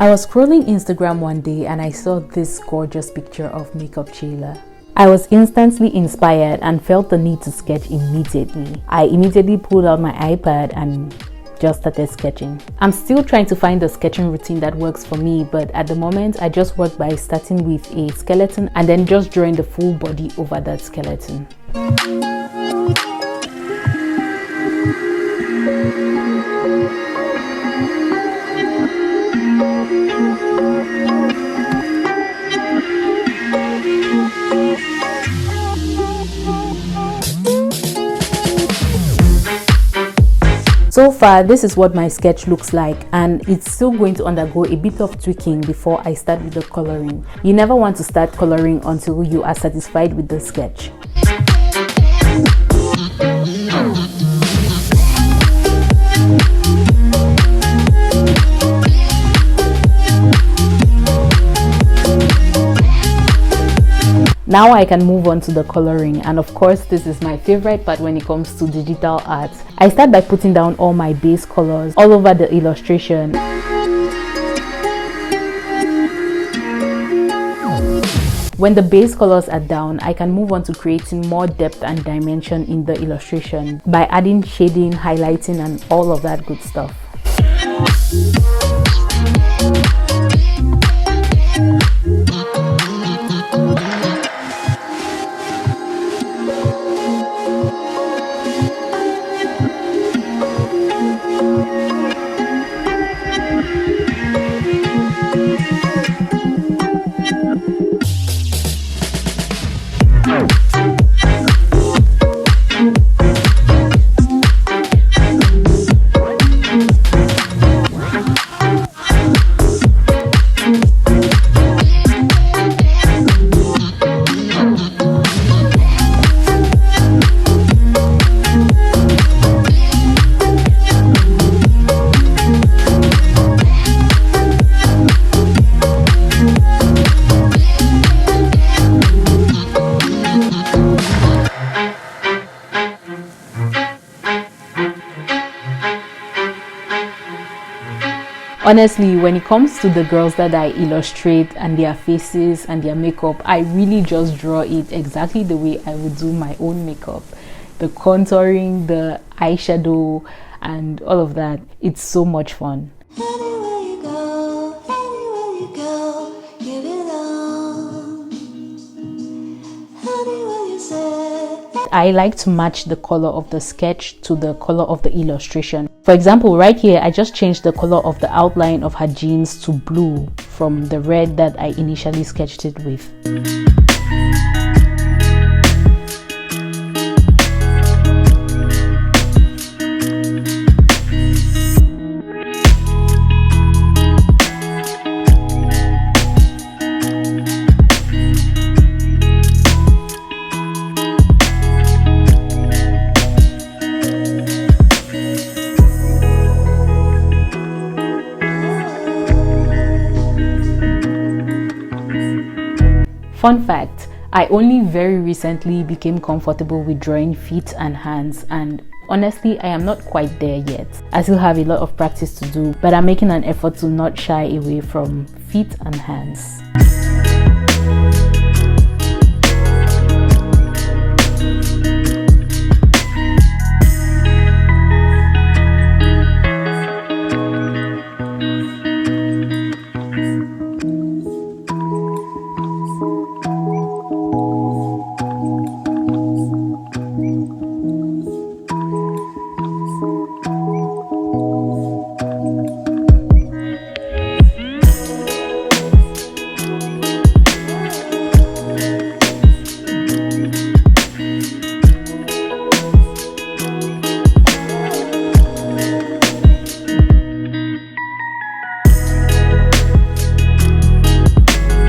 I was scrolling Instagram one day and I saw this gorgeous picture of MakeupShayla. I was instantly inspired and felt the need to sketch immediately. I immediately pulled out my iPad and just started sketching. I'm still trying to find a sketching routine that works for me, but at the moment I just work by starting with a skeleton and then just drawing the full body over that skeleton. So far, this is what my sketch looks like, and it's still going to undergo a bit of tweaking before I start with the coloring. You never want to start coloring until you are satisfied with the sketch. Now I can move on to the coloring, and of course this is my favorite part when it comes to digital art. I start by putting down all my base colors all over the illustration. When the base colors are down, I can move on to creating more depth and dimension in the illustration by adding shading, highlighting, and all of that good stuff. Honestly, when it comes to the girls that I illustrate and their faces and their makeup, I really just draw it exactly the way I would do my own makeup. The contouring, the eyeshadow, and all of that. It's so much fun. I like to match the color of the sketch to the color of the illustration. For example, right here, I just changed the color of the outline of her jeans to blue from the red that I initially sketched it with. Fun fact, I only very recently became comfortable with drawing feet and hands, and honestly, I am not quite there yet. I still have a lot of practice to do, but I'm making an effort to not shy away from feet and hands.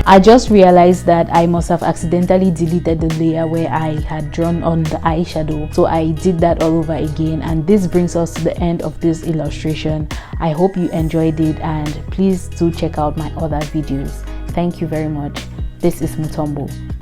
I just realized that I must have accidentally deleted the layer where I had drawn on the eyeshadow, so I did that all over again, and this brings us to the end of this illustration. I hope you enjoyed it, and please do check out my other videos. Thank you very much. This is Mutombo.